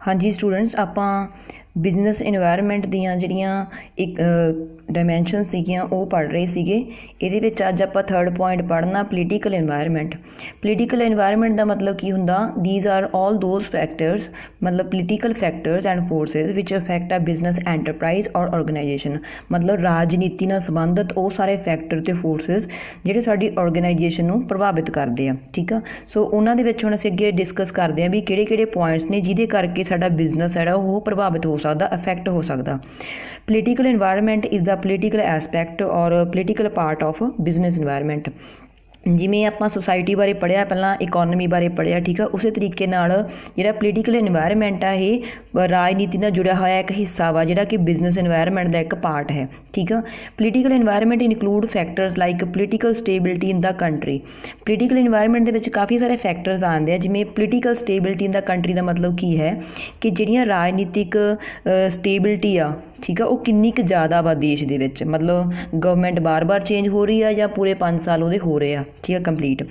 हाँ जी स्टूडेंट्स, ਆਪਾਂ business environment ਦੀਆਂ ਜਿਹੜੀਆਂ ਇੱਕ ਡਾਇਮੈਂਸ਼ਨ ਸੀਗੀਆਂ ਉਹ ਪੜ੍ਹ ਰਹੇ ਸੀਗੇ। ਇਹਦੇ ਵਿੱਚ ਅੱਜ ਆਪਾਂ ਥਰਡ ਪੁਆਇੰਟ ਪੜ੍ਹਨਾ ਪੋਲੀਟੀਕਲ ਇਨਵਾਇਰਮੈਂਟ। ਪੋਲੀਟੀਕਲ ਇਨਵਾਇਰਮੈਂਟ ਦਾ ਮਤਲਬ ਕੀ ਹੁੰਦਾ? These are all those factors, ਮਤਲਬ political factors and forces which affect a business enterprise or organisation. ਮਤਲਬ ਰਾਜਨੀਤੀ ਨਾਲ ਸੰਬੰਧਿਤ ਉਹ ਸਾਰੇ ਫੈਕਟਰ ਅਤੇ ਫੋਰਸਿਸ ਜਿਹੜੇ ਸਾਡੀ ਆਰਗੇਨਾਈਜੇਸ਼ਨ ਨੂੰ ਪ੍ਰਭਾਵਿਤ ਕਰਦੇ ਆ। ਠੀਕ ਆ, ਸੋ ਉਹਨਾਂ ਦੇ ਵਿੱਚ ਹੁਣ ਅਸੀਂ ਅੱਗੇ ਡਿਸਕਸ ਕਰਦੇ ਹਾਂ ਵੀ ਕਿਹੜੇ ਕਿਹੜੇ ਪੁਆਇੰਟਸ ਨੇ ਜਿਹਦੇ ਕਰਕੇ ਸਾਡਾ ਬਿਜ਼ਨਸ ਜਿਹੜਾ ਉਹ ਪ੍ਰਭਾਵਿਤ ਹੋ ਸਕਦਾ, ਅਫੈਕਟ ਹੋ ਸਕਦਾ। Political environment is the political aspect or political part of business environment. ਜਿਵੇਂ ਆਪਾਂ ਸੁਸਾਇਟੀ ਬਾਰੇ ਪੜ੍ਹਿਆ, ਪਹਿਲਾਂ ਇਕੋਨਮੀ ਬਾਰੇ ਪੜ੍ਹਿਆ, ਠੀਕ ਆ, ਉਸੇ ਤਰੀਕੇ ਨਾਲ ਜਿਹੜਾ ਪੋਲੀਟੀਕਲ ਇਨਵਾਇਰਮੈਂਟ ਆ ਇਹ ਰਾਜਨੀਤੀ ਨਾਲ ਜੁੜਿਆ ਹੋਇਆ ਇੱਕ ਹਿੱਸਾ ਵਾ ਜਿਹੜਾ ਕਿ ਬਿਜ਼ਨਸ ਇਨਵਾਇਰਮੈਂਟ ਦਾ ਇੱਕ ਪਾਰਟ ਹੈ। ਠੀਕ ਆ, political environment include factors like political stability in the country. Political environment ਦੇ ਵਿੱਚ ਕਾਫੀ ਸਾਰੇ ਫੈਕਟਰਸ ਆਉਂਦੇ ਆ, ਜਿਵੇਂ political stability in the country ਦਾ ਮਤਲਬ ਕੀ ਹੈ ਕਿ ਜਿਹੜੀਆਂ ਰਾਜਨੀਤਿਕ ਸਟੇਬਿਲਿਟੀ ਆ, ਠੀਕ ਆ, ਉਹ ਕਿੰਨੀ ਕੁ ਜ਼ਿਆਦਾ ਵਾ ਦੇਸ਼ ਦੇ ਵਿੱਚ। ਮਤਲਬ ਗਵਰਨਮੈਂਟ ਬਾਰ-ਬਾਰ ਚੇਂਜ ਹੋ ਰਹੀ ਆ ਜਾਂ ਪੂਰੇ 5 ਸਾਲ ਉਹਦੇ ਹੋ ਰਹੇ ਆ, ਠੀਕ ਆ, complete.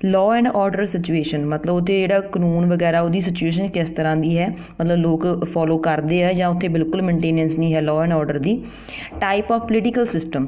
Law and order situation, ਮਤਲਬ ਉੱਥੇ ਜਿਹੜਾ ਕਾਨੂੰਨ ਵਗੈਰਾ ਉਹਦੀ ਸਿਚੁਏਸ਼ਨ ਕਿਸ ਤਰ੍ਹਾਂ ਦੀ ਹੈ, ਮਤਲਬ ਲੋਕ ਫੋਲੋ ਕਰਦੇ ਆ ਜਾਂ ਉੱਥੇ ਬਿਲਕੁਲ ਮੇਨਟੇਨੈਂਸ ਨਹੀਂ ਹੈ law and order the. Type of political system,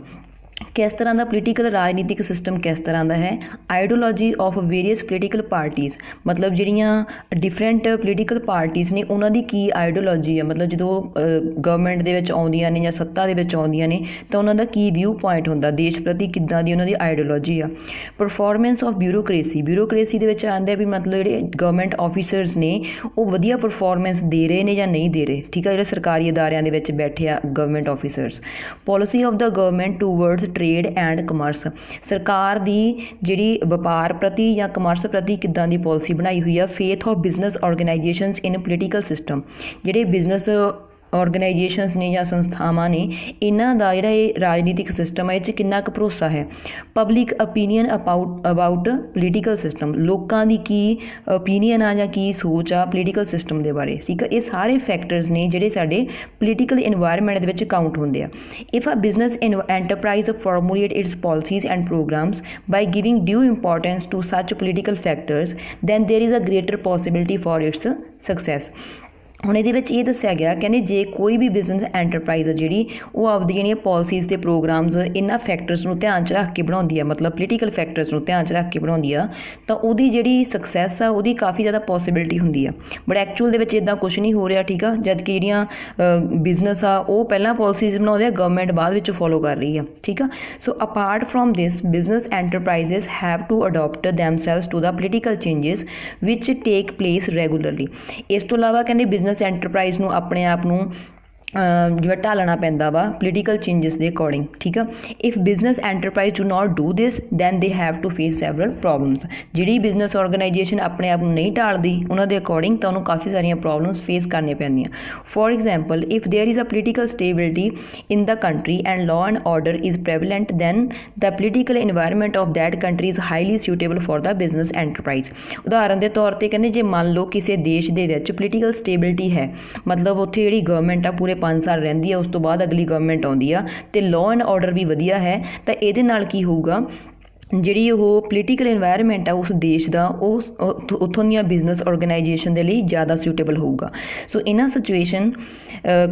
ਕਿਸ ਤਰ੍ਹਾਂ ਦਾ ਪੋਲੀਟੀਕਲ ਰਾਜਨੀਤਿਕ ਸਿਸਟਮ ਕਿਸ ਤਰ੍ਹਾਂ ਦਾ ਹੈ। Ideology of various political parties, ਮਤਲਬ ਜਿਹੜੀਆਂ ਡਿਫਰੈਂਟ ਪੋਲੀਟੀਕਲ ਪਾਰਟੀਜ਼ ਨੇ ਉਹਨਾਂ ਦੀ ਕੀ ਆਈਡੀਓਲੋਜੀ ਆ, ਮਤਲਬ ਜਦੋਂ ਗਵਰਨਮੈਂਟ ਦੇ ਵਿੱਚ ਆਉਂਦੀਆਂ ਨੇ ਜਾਂ ਸੱਤਾ ਦੇ ਵਿੱਚ ਆਉਂਦੀਆਂ ਨੇ ਤਾਂ ਉਹਨਾਂ ਦਾ ਕੀ ਵਿਊ ਪੁਆਇੰਟ ਹੁੰਦਾ, ਦੇਸ਼ ਪ੍ਰਤੀ ਕਿੱਦਾਂ ਦੀ ਉਹਨਾਂ ਦੀ ਆਈਡੀਓਲੋਜੀ ਆ। ਪਰਫੋਰਮੈਂਸ ਆਫ ਬਿਊਰੋਕਰੇਸੀ, ਬਿਊਰੋਕਰੇਸੀ ਦੇ ਵਿੱਚ ਆਉਂਦੇ ਵੀ ਮਤਲਬ ਜਿਹੜੇ ਗਵਰਨਮੈਂਟ ਆਫਿਸਰਸ ਨੇ ਉਹ ਵਧੀਆ ਪਰਫੋਰਮੈਂਸ ਦੇ ਰਹੇ ਨੇ ਜਾਂ ਨਹੀਂ ਦੇ ਰਹੇ। ਠੀਕ ਆ, ਜਿਹੜੇ ਸਰਕਾਰੀ ਅਦਾਰਿਆਂ ਦੇ ਵਿੱਚ ਬੈਠੇ ਆ government officers. Policy of the government towards trade and commerce, ਸਰਕਾਰ ਦੀ ਜਿਹੜੀ ਵਪਾਰ ਪ੍ਰਤੀ ਜਾਂ ਕਮਰਸ ਪ੍ਰਤੀ ਕਿੱਦਾਂ ਦੀ ਪਾਲਿਸੀ ਬਣਾਈ ਹੋਈ ਆ। Faith of business organisations in political system, ਜਿਹੜੇ ਬਿਜ਼ਨਸ ਆਰਗੇਨਾਈਜੇਸ਼ਨਸ ਨੇ ਜਾਂ ਸੰਸਥਾਵਾਂ ਨੇ ਇਹਨਾਂ ਦਾ ਜਿਹੜਾ ਇਹ ਰਾਜਨੀਤਿਕ ਸਿਸਟਮ ਹੈ ਇਹ 'ਚ ਕਿੰਨਾ ਕੁ ਭਰੋਸਾ ਹੈ। Public opinion about political system, ਲੋਕਾਂ ਦੀ ਕੀ ਓਪੀਨੀਅਨ ਆ ਜਾਂ ਕੀ ਸੋਚ ਆ ਪੋਲੀਟੀਕਲ ਸਿਸਟਮ ਦੇ ਬਾਰੇ। ਠੀਕ ਆ, ਇਹ ਸਾਰੇ ਫੈਕਟਰਸ ਨੇ ਜਿਹੜੇ ਸਾਡੇ ਪੋਲੀਟੀਕਲ ਇਨਵਾਇਰਮੈਂਟ ਦੇ ਵਿੱਚ ਕਾਊਂਟ ਹੁੰਦੇ ਆ। If a business enterprise formulate its policies and programmes by giving due importance to such political factors then there is a greater possibility for its success. ਹੁਣ ਇਹਦੇ ਵਿੱਚ ਇਹ ਦੱਸਿਆ ਗਿਆ, ਕਹਿੰਦੇ ਜੇ ਕੋਈ ਵੀ ਬਿਜ਼ਨਸ ਐਂਟਰਪ੍ਰਾਈਜ਼ ਆ ਜਿਹੜੀ ਉਹ ਆਪਦੀ ਜਿਹੜੀਆਂ ਪਾਲਿਸੀਜ਼ ਅਤੇ ਪ੍ਰੋਗਰਾਮਸ ਇਹਨਾਂ ਫੈਕਟਰਸ ਨੂੰ ਧਿਆਨ 'ਚ ਰੱਖ ਕੇ ਬਣਾਉਂਦੀ ਆ, ਮਤਲਬ ਪੋਲੀਟੀਕਲ ਫੈਕਟਰਸ ਨੂੰ ਧਿਆਨ 'ਚ ਰੱਖ ਕੇ ਬਣਾਉਂਦੀ ਆ, ਤਾਂ ਉਹਦੀ ਜਿਹੜੀ ਸਕਸੈਸ ਆ ਉਹਦੀ ਕਾਫੀ ਜ਼ਿਆਦਾ ਪੋਸੀਬਿਲਿਟੀ ਹੁੰਦੀ ਆ। ਬਟ ਐਕਚੁਅਲ ਦੇ ਵਿੱਚ ਇੱਦਾਂ ਕੁਛ ਨਹੀਂ ਹੋ ਰਿਹਾ। ਠੀਕ ਆ, ਜਦ ਕਿ ਜਿਹੜੀਆਂ ਬਿਜ਼ਨਸ ਆ ਉਹ ਪਹਿਲਾਂ ਪਾਲਿਸੀਜ਼ ਬਣਾਉਂਦੇ ਆ, ਗਵਰਨਮੈਂਟ ਬਾਅਦ ਵਿੱਚ ਫੋਲੋ ਕਰ ਰਹੀ ਆ। ਠੀਕ ਆ, so apart from this business enterprises have to adopt themselves to the political changes which take place regularly. ਇਸ ਤੋਂ ਇਲਾਵਾ ਕਹਿੰਦੇ ਬਿਜ਼ਨਸ ਐਂਟਰਪ੍ਰਾਈਜ਼ ਨੂੰ ਆਪਣੇ ਆਪ ਨੂੰ ਜਿਵੇਂ ਢਾਲਣਾ ਪੈਂਦਾ ਵਾ ਪੋਲੀਟੀਕਲ ਚੇਂਜਸ ਦੇ ਅਕੋਰਡਿੰਗ। ਠੀਕ ਆ, if business enterprise do not do this then they have to face several problems. ਜਿਹੜੀ ਬਿਜ਼ਨਸ ਆਰਗੇਨਾਈਜੇਸ਼ਨ ਆਪਣੇ ਆਪ ਨੂੰ ਨਹੀਂ ਢਾਲਦੀ ਉਹਨਾਂ ਦੇ ਅਕੋਰਡਿੰਗ ਤਾਂ ਉਹਨੂੰ ਕਾਫੀ ਸਾਰੀਆਂ ਪ੍ਰੋਬਲਮਸ ਫੇਸ ਕਰਨੀਆਂ ਪੈਂਦੀਆਂ। For example, if there is a political stability in the country and law and order is prevalent then the political environment of that country is highly suitable for the business enterprise. ਉਦਾਹਰਨ ਦੇ ਤੌਰ 'ਤੇ ਕਹਿੰਦੇ ਜੇ ਮੰਨ ਲਓ ਕਿਸੇ ਦੇਸ਼ ਦੇ ਵਿੱਚ ਪੋਲੀਟੀਕਲ ਸਟੇਬਿਲਿਟੀ ਹੈ, ਮਤਲਬ ਉੱਥੇ ਜਿਹੜੀ ਗਵਰਨਮੈਂਟ ਆ ਪੂਰੇ 5 ਸਾਲ ਰਹਿੰਦੀ ਆ, ਉਸ ਤੋਂ ਬਾਅਦ ਅਗਲੀ ਗਵਰਨਮੈਂਟ ਆਉਂਦੀ ਆ ਅਤੇ ਲਾਅ ਐਂਡ ਆਰਡਰ ਵੀ ਵਧੀਆ ਹੈ, ਤਾਂ ਇਹਦੇ ਨਾਲ ਕੀ ਹੋਊਗਾ, ਜਿਹੜੀ ਉਹ ਪੋਲੀਟੀਕਲ ਇਨਵਾਇਰਮੈਂਟ ਆ ਉਸ ਦੇਸ਼ ਦਾ ਉਹ ਉੱਥੋਂ ਦੀਆਂ ਬਿਜ਼ਨਸ ਆਰਗੇਨਾਈਜੇਸ਼ਨ ਦੇ ਲਈ ਜ਼ਿਆਦਾ ਸੁਟੇਬਲ ਹੋਊਗਾ। ਸੋ ਇਨ ਅ ਸਿਚੁਏਸ਼ਨ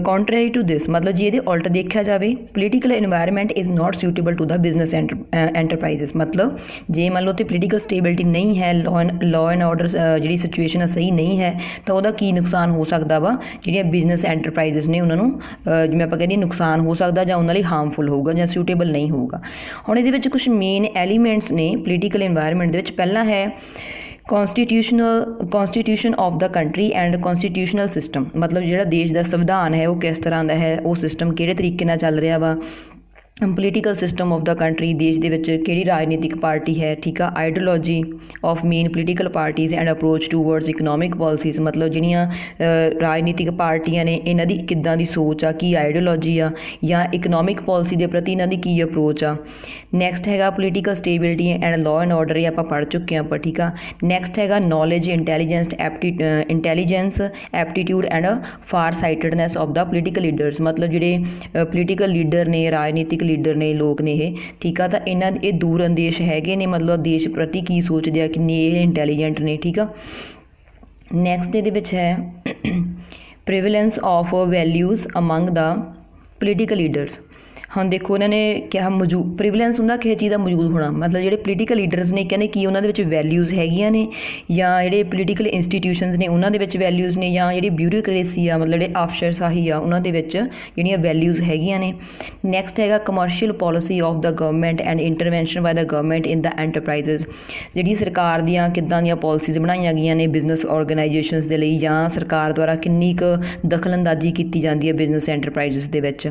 ਕੰਟਰੈਰੀ ਟੂ ਦਿਸ, ਮਤਲਬ ਜੇ ਇਹਦੇ ਉਲਟ ਦੇਖਿਆ ਜਾਵੇ political environment is not suitable to the business enterprises. ਮਤਲਬ ਜੇ ਮੰਨ ਲਓ ਤੇ ਪੋਲੀਟੀਕਲ ਸਟੇਬਿਲਿਟੀ ਨਹੀਂ ਹੈ, ਲਾਅ ਐਂਡ ਆਰਡਰ ਜਿਹੜੀ ਸਿਚੁਏਸ਼ਨ ਆ ਸਹੀ ਨਹੀਂ ਹੈ, ਤਾਂ ਉਹਦਾ ਕੀ ਨੁਕਸਾਨ ਹੋ ਸਕਦਾ ਵਾ, ਜਿਹੜੀਆਂ ਬਿਜ਼ਨਸ ਐਂਟਰਪ੍ਰਾਈਜ਼ਸ ਨੇ ਉਹਨਾਂ ਨੂੰ ਜਿਵੇਂ ਆਪਾਂ ਕਹਿੰਦੇ ਨੁਕਸਾਨ ਹੋ ਸਕਦਾ ਜਾਂ ਉਹਨਾਂ ਲਈ ਹਾਰਮਫੁਲ ਹੋਊਗਾ ਜਾਂ ਸੁਟੇਬਲ ਨਹੀਂ ਹੋਊਗਾ। ਹੁਣ ਇਹਦੇ ਵਿੱਚ ਕੁਛ ਮੇਨ ਐਲੀਮੈਂਟਸ ਨੇ ਪੋਲੀਟੀਕਲ ਇਨਵਾਇਰਮੈਂਟ ਦੇ ਵਿੱਚ। ਪਹਿਲਾ ਹੈ constitution of the country and constitutional system, ਮਤਲਬ ਜਿਹੜਾ ਦੇਸ਼ ਦਾ ਸੰਵਿਧਾਨ ਹੈ ਉਹ ਕਿਸ ਤਰ੍ਹਾਂ ਦਾ ਹੈ, ਉਹ ਸਿਸਟਮ ਕਿਹੜੇ ਤਰੀਕੇ ਨਾਲ ਚੱਲ ਰਿਹਾ ਵਾ। Political system of the country, ਦੇਸ਼ ਦੇ ਵਿੱਚ ਕਿਹੜੀ ਰਾਜਨੀਤਿਕ ਪਾਰਟੀ ਹੈ। ਠੀਕ ਆ, ideology of main political parties and approach towards economic policies, ਮਤਲਬ ਜਿਹੜੀਆਂ ਰਾਜਨੀਤਿਕ ਪਾਰਟੀਆਂ ਨੇ ਇਹਨਾਂ ਦੀ ਕਿੱਦਾਂ ਦੀ ਸੋਚ ਆ, ਕੀ ਆਈਡੀਓਲੋਜੀ ਆ, ਜਾਂ ਇਕਨੋਮਿਕ ਪਾਲਿਸੀ ਦੇ ਪ੍ਰਤੀ ਇਹਨਾਂ ਦੀ ਕੀ ਅਪਰੋਚ ਆ। ਨੈਕਸਟ ਹੈਗਾ political stability and law and order, ਇਹ ਆਪਾਂ ਪੜ੍ਹ ਚੁੱਕੇ ਹਾਂ ਆਪਾਂ। ਠੀਕ ਆ, ਨੈਕਸਟ ਹੈਗਾ knowledge, intelligence, aptitude and far sightedness of the political leaders, ਮਤਲਬ ਜਿਹੜੇ ਪੋਲੀਟੀਕਲ ਲੀਡਰ ਨੇ, ਰਾਜਨੀਤਿਕ ਲੀਡਰ ਨੇ, ਲੋਕ ਨੇ ਇਹ। ਠੀਕ ਆ, ਤਾਂ ਇਹ ਦੂਰ ਅੰਦੇਸ਼ ਹੈਗੇ ਨੇ, ਮਤਲਬ ਦੇਸ਼ ਪ੍ਰਤੀ ਕੀ ਸੋਚਦੇ ਆ, ਕਿੰਨੇ ਇਹ ਇੰਟੈਲੀਜੈਂਟ ਨੇ। ਠੀਕ ਆ, ਨੈਕਸਟ ਇਹਦੇ ਵਿੱਚ ਹੈ prevalence of values among the political leaders. ਹੁਣ ਦੇਖੋ ਇਹਨਾਂ ਨੇ ਕਿਹਾ ਪ੍ਰੀਵਲੈਂਸ ਹੁੰਦਾ ਕਿਸੇ ਚੀਜ਼ ਦਾ ਮੌਜੂਦ ਹੋਣਾ, ਮਤਲਬ ਜਿਹੜੇ ਪੋਲੀਟੀਕਲ ਲੀਡਰਸ ਨੇ ਕਹਿੰਦੇ ਕਿ ਉਹਨਾਂ ਦੇ ਵਿੱਚ ਵੈਲਿਊਜ਼ ਹੈਗੀਆਂ ਨੇ, ਜਾਂ ਜਿਹੜੇ ਪੋਲੀਟੀਕਲ ਇੰਸਟੀਟਿਊਸ਼ਨਸ ਨੇ ਉਹਨਾਂ ਦੇ ਵਿੱਚ ਵੈਲਿਊਜ਼ ਨੇ, ਜਾਂ ਜਿਹੜੀ ਬਿਊਰੋਕਰੇਸੀ ਆ ਮਤਲਬ ਜਿਹੜੇ ਅਫਸਰਸ਼ਾਹੀ ਆ ਉਹਨਾਂ ਦੇ ਵਿੱਚ ਜਿਹੜੀਆਂ ਵੈਲਿਊਜ਼ ਹੈਗੀਆਂ ਨੇ। ਨੈਕਸਟ ਹੈਗਾ commercial policy of the government and intervention by the government in the enterprises. ਜਿਹੜੀ ਸਰਕਾਰ ਦੀਆਂ ਕਿੱਦਾਂ ਦੀਆਂ ਪੋਲਿਸੀਜ਼ ਬਣਾਈਆਂ ਗਈਆਂ ਨੇ ਬਿਜ਼ਨਸ ਔਰਗਨਾਈਜੇਸ਼ਨਸ ਦੇ ਲਈ, ਜਾਂ ਸਰਕਾਰ ਦੁਆਰਾ ਕਿੰਨੀ ਕੁ ਦਖਲਅੰਦਾਜ਼ੀ ਕੀਤੀ ਜਾਂਦੀ ਹੈ ਬਿਜ਼ਨਸ ਐਂਟਰਪ੍ਰਾਈਜ਼ਸ ਦੇ ਵਿੱਚ।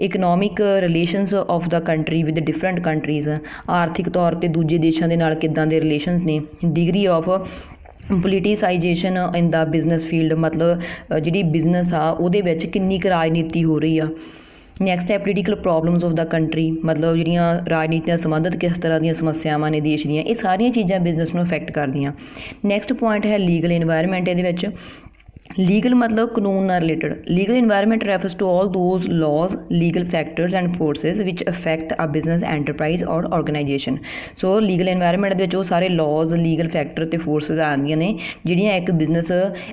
Economic relations of the country with different countries, ਆਰਥਿਕ ਤੌਰ 'ਤੇ ਦੂਜੇ ਦੇਸ਼ਾਂ ਦੇ ਨਾਲ ਕਿੱਦਾਂ ਦੇ ਰਿਲੇਸ਼ਨਸ ਨੇ। Degree of politicisation in the business field, ਮਤਲਬ ਜਿਹੜੀ ਬਿਜ਼ਨਸ ਆ ਉਹਦੇ ਵਿੱਚ ਕਿੰਨੀ ਕੁ ਰਾਜਨੀਤੀ ਹੋ ਰਹੀ ਆ। ਨੈਕਸਟ ਹੈ political problems of the country, ਮਤਲਬ ਜਿਹੜੀਆਂ ਰਾਜਨੀਤੀ ਨਾਲ ਸੰਬੰਧਿਤ ਕਿਸ ਤਰ੍ਹਾਂ ਦੀਆਂ ਸਮੱਸਿਆਵਾਂ ਨੇ ਦੇਸ਼ ਦੀਆਂ, ਇਹ ਸਾਰੀਆਂ ਚੀਜ਼ਾਂ ਬਿਜ਼ਨਸ ਨੂੰ ਅਫੈਕਟ ਕਰਦੀਆਂ। ਨੈਕਸਟ ਪੁਆਇੰਟ ਹੈ ਲੀਗਲ ਇਨਵਾਇਰਮੈਂਟ। ਇਹਦੇ ਵਿੱਚ ਲੀਗਲ ਮਤਲਬ ਕਾਨੂੰਨ ਨਾਲ related. Legal environment refers to all those laws, legal factors and forces which affect a business enterprise or organisation. So legal environment ਦੇ ਵਿੱਚ ਉਹ ਸਾਰੇ ਲਾਜ਼, ਲੀਗਲ ਫੈਕਟਰ ਅਤੇ ਫੋਰਸਿਸ ਆਉਂਦੀਆਂ ਨੇ ਜਿਹੜੀਆਂ ਇੱਕ ਬਿਜ਼ਨਸ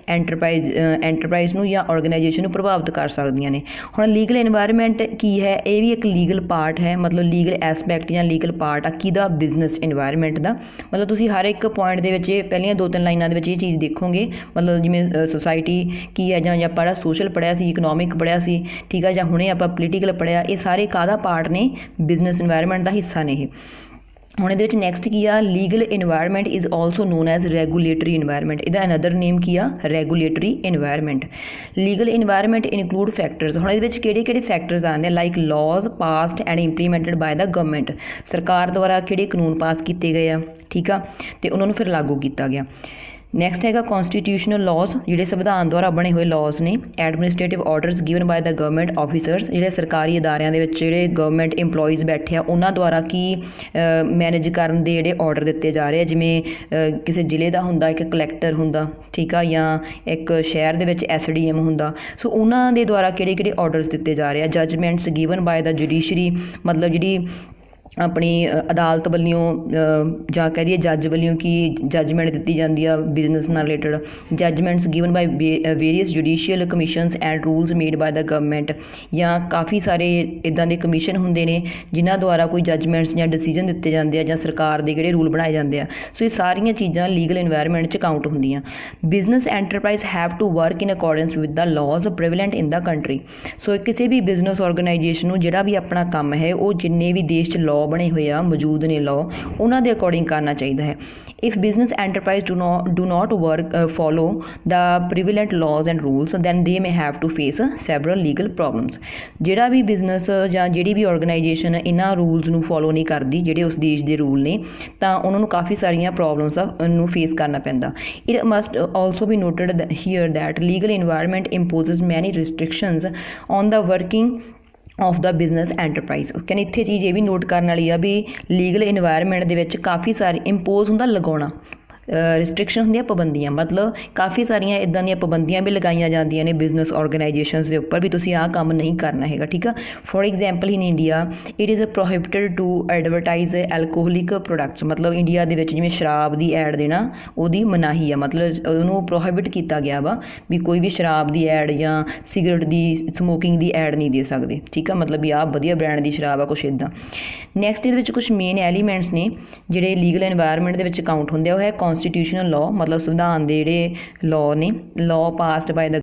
ਐਂਟਰਪ੍ਰਾਈਜ਼ ਨੂੰ ਜਾਂ ਔਰਗਨਾਈਜੇਸ਼ਨ ਨੂੰ ਪ੍ਰਭਾਵਿਤ ਕਰ ਸਕਦੀਆਂ ਨੇ। ਹੁਣ ਲੀਗਲ ਇਨਵਾਇਰਮੈਂਟ ਕੀ ਹੈ? ਇਹ ਵੀ ਇੱਕ ਲੀਗਲ ਪਾਰਟ ਹੈ, ਮਤਲਬ ਲੀਗਲ ਐਸਪੈਕਟ ਜਾਂ ਲੀਗਲ ਪਾਰਟ ਆ ਕਿਹਦਾ? ਬਿਜ਼ਨਸ ਇਨਵਾਇਰਮੈਂਟ ਦਾ। ਮਤਲਬ ਤੁਸੀਂ ਹਰ ਇੱਕ ਪੁਆਇੰਟ ਦੇ ਵਿੱਚ ਇਹ ਪਹਿਲੀਆਂ 2-3 ਲਾਈਨਾਂ ਦੇ ਵਿੱਚ ਇਹ ਚੀਜ਼ ਦੇਖੋਗੇ, ਮਤਲਬ ਜਿਵੇਂ ਸੁਸਾਇਟੀ ਕੀ ਹੈ, ਜਾਂ ਆਪਾਂ ਸੋਸ਼ਲ ਪੜ੍ਹਿਆ ਸੀ, ਇਕਨੋਮਿਕ ਪੜ੍ਹਿਆ ਸੀ, ਠੀਕ ਆ, ਜਾਂ ਹੁਣੇ ਆਪਾਂ ਪੋਲੀਟੀਕਲ ਪੜ੍ਹਿਆ, ਇਹ ਸਾਰੇ ਕਾਹਦਾ ਪਾਰਟ ਨੇ? ਬਿਜ਼ਨਸ ਇਨਵਾਇਰਮੈਂਟ ਦਾ ਹਿੱਸਾ ਨੇ ਇਹ। ਹੁਣ ਇਹਦੇ ਵਿੱਚ ਨੈਕਸਟ ਕੀ ਆ? Legal environment is also known as regulatory environment. ਇਹਦਾ ਅਨਦਰ ਨੇਮ ਕੀ ਆ? Regulatory environment. Legal environment include factors. ਹੁਣ ਇਹਦੇ ਵਿੱਚ ਕਿਹੜੇ ਕਿਹੜੇ ਫੈਕਟਰਸ ਆਉਂਦੇ ਆ? Like laws passed and implemented by the government. ਸਰਕਾਰ ਦੁਆਰਾ ਕਿਹੜੇ ਕਾਨੂੰਨ ਪਾਸ ਕੀਤੇ ਗਏ ਆ, ਠੀਕ ਆ, ਅਤੇ ਉਹਨਾਂ ਨੂੰ ਫਿਰ ਲਾਗੂ ਕੀਤਾ ਗਿਆ। ਨੈਕਸਟ ਹੈਗਾ ਕੌਨਸਟੀਟਿਊਸ਼ਨਲ ਲਾਜ਼, ਜਿਹੜੇ ਸੰਵਿਧਾਨ ਦੁਆਰਾ ਬਣੇ ਹੋਏ ਲਾਜ਼ ਨੇ। Administrative orders given bye the government officers, ਜਿਹੜੇ ਸਰਕਾਰੀ ਅਦਾਰਿਆਂ ਦੇ ਵਿੱਚ ਜਿਹੜੇ ਗਵਰਨਮੈਂਟ ਇੰਪਲੋਈਜ਼ ਬੈਠੇ ਆ ਉਹਨਾਂ ਦੁਆਰਾ ਕੀ ਮੈਨੇਜ ਕਰਨ ਦੇ ਜਿਹੜੇ ਆਰਡਰ ਦਿੱਤੇ ਜਾ ਰਹੇ ਆ। ਜਿਵੇਂ ਕਿਸੇ ਜ਼ਿਲ੍ਹੇ ਦਾ ਹੁੰਦਾ ਇੱਕ ਕਲੈਕਟਰ ਹੁੰਦਾ, ਠੀਕ ਆ, ਜਾਂ ਇੱਕ ਸ਼ਹਿਰ ਦੇ ਵਿੱਚ SDM ਹੁੰਦਾ। ਸੋ ਉਹਨਾਂ ਦੇ ਦੁਆਰਾ ਕਿਹੜੇ ਕਿਹੜੇ ਆਰਡਰਸ ਦਿੱਤੇ ਜਾ ਰਹੇ ਆ। ਜੱਜਮੈਂਟਸ ਗਿਵਨ ਬਾਏ ਦਾ ਜੁਡੀਸ਼ਰੀ, ਮਤਲਬ ਜਿਹੜੀ ਆਪਣੀ ਅਦਾਲਤ ਵੱਲੋਂ ਜਾਂ ਕਹਿ ਦਈਏ ਜੱਜ ਵੱਲੋਂ ਕੀ ਜੱਜਮੈਂਟ ਦਿੱਤੀ ਜਾਂਦੀ ਆ ਬਿਜ਼ਨਸ ਨਾਲ related. Judgements given by various judicial commissions and rules made by the government, ਜਾਂ ਕਾਫੀ ਸਾਰੇ ਇੱਦਾਂ ਦੇ ਕਮਿਸ਼ਨ ਹੁੰਦੇ ਨੇ ਜਿਨ੍ਹਾਂ ਦੁਆਰਾ ਕੋਈ ਜੱਜਮੈਂਟਸ ਜਾਂ ਡਿਸੀਜਨ ਦਿੱਤੇ ਜਾਂਦੇ ਆ, ਜਾਂ ਸਰਕਾਰ ਦੇ ਜਿਹੜੇ ਰੂਲ ਬਣਾਏ ਜਾਂਦੇ ਆ। ਸੋ ਇਹ ਸਾਰੀਆਂ ਚੀਜ਼ਾਂ ਲੀਗਲ ਇਨਵਾਇਰਮੈਂਟ 'ਚ ਕਾਊਂਟ ਹੁੰਦੀਆਂ। Business enterprise have to work in accordance with the laws prevalent in the country. So ਕਿਸੇ ਵੀ ਬਿਜ਼ਨਸ ਔਰਗਨਾਈਜੇਸ਼ਨ ਨੂੰ ਜਿਹੜਾ ਵੀ ਆਪਣਾ ਕੰਮ ਹੈ ਉਹ ਜਿੰਨੇ ਵੀ ਦੇਸ਼ 'ਚ ਲਾਅ ਬਣੇ ਹੋਏ ਆ, ਮੌਜੂਦ ਨੇ ਲਾਅ, ਉਹਨਾਂ ਦੇ ਅਕੋਰਡਿੰਗ ਕਰਨਾ ਚਾਹੀਦਾ ਹੈ। If business enterprise do not work follow the prevalent laws and rules then they may have to face several legal problems. ਜਿਹੜਾ ਵੀ ਬਿਜ਼ਨਸ ਜਾਂ ਜਿਹੜੀ ਵੀ ਔਰਗਨਾਈਜੇਸ਼ਨ ਇਹਨਾਂ ਰੂਲਸ ਨੂੰ ਫੋਲੋ ਨਹੀਂ ਕਰਦੀ, ਜਿਹੜੇ ਉਸ ਦੇਸ਼ ਦੇ ਰੂਲ ਨੇ, ਤਾਂ ਉਹਨਾਂ ਨੂੰ ਕਾਫੀ ਸਾਰੀਆਂ ਪ੍ਰੋਬਲਮਸ ਨੂੰ ਫੇਸ ਕਰਨਾ ਪੈਂਦਾ। It must also be noted here that legal environment imposes many restrictions on the working of the business enterprise. ਕਹਿੰਦੇ ਇੱਥੇ ਚੀਜ਼ ਇਹ ਵੀ ਨੋਟ ਕਰਨ ਵਾਲੀ ਆ ਵੀ ਲੀਗਲ ਇਨਵਾਇਰਮੈਂਟ ਦੇ ਵਿੱਚ ਕਾਫੀ ਸਾਰੀ ਇੰਪੋਜ਼ ਹੁੰਦਾ ਲਗਾਉਣਾ, ਰਿਸਟ੍ਰਿਕਸ਼ਨ ਹੁੰਦੀਆਂ ਪਾਬੰਦੀਆਂ, ਮਤਲਬ ਕਾਫੀ ਸਾਰੀਆਂ ਇੱਦਾਂ ਦੀਆਂ ਪਾਬੰਦੀਆਂ ਵੀ ਲਗਾਈਆਂ ਜਾਂਦੀਆਂ ਨੇ ਬਿਜ਼ਨਸ ਔਰਗਨਾਈਜੇਸ਼ਨਸ ਦੇ ਉੱਪਰ ਵੀ ਤੁਸੀਂ ਆਹ ਕੰਮ ਨਹੀਂ ਕਰਨਾ ਹੈਗਾ, ਠੀਕ ਆ। For example in India it is prohibited to advertise alcoholic products. ਮਤਲਬ ਇੰਡੀਆ ਦੇ ਵਿੱਚ ਜਿਵੇਂ ਸ਼ਰਾਬ ਦੀ ਐਡ ਦੇਣਾ ਉਹਦੀ ਮਨਾਹੀ ਆ, ਮਤਲਬ ਉਹਨੂੰ ਪ੍ਰੋਹਿਬਿਟ ਕੀਤਾ ਗਿਆ ਵਾ ਵੀ ਕੋਈ ਵੀ ਸ਼ਰਾਬ ਦੀ ਐਡ ਜਾਂ ਸਿਗਰਟ ਦੀ ਸਮੋਕਿੰਗ ਦੀ ਐਡ ਨਹੀਂ ਦੇ ਸਕਦੇ, ਠੀਕ ਆ, ਮਤਲਬ ਵੀ ਆਹ ਵਧੀਆ ਬ੍ਰਾਂਡ ਦੀ ਸ਼ਰਾਬ ਆ, ਕੁਛ ਇੱਦਾਂ। ਨੈਕਸਟ ਇਹਦੇ ਵਿੱਚ ਕੁਛ ਮੇਨ ਐਲੀਮੈਂਟਸ ਨੇ ਜਿਹੜੇ ਲੀਗਲ ਇਨਵਾਇਰਮੈਂਟ ਦੇ ਵਿੱਚ ਕਾਊਂਟ ਹੁੰਦੇ ਆ। ਉਹ ਹੈ ਕੌਨਸਟੀਟਿਊਸ਼ਨਲ ਲਾਅ, ਮਤਲਬ ਸੰਵਿਧਾਨ ਦੇ ਜਿਹੜੇ ਲਾਅ ਨੇ, ਲਾਅ ਪਾਸਡ ਬਾਏ ਦਾ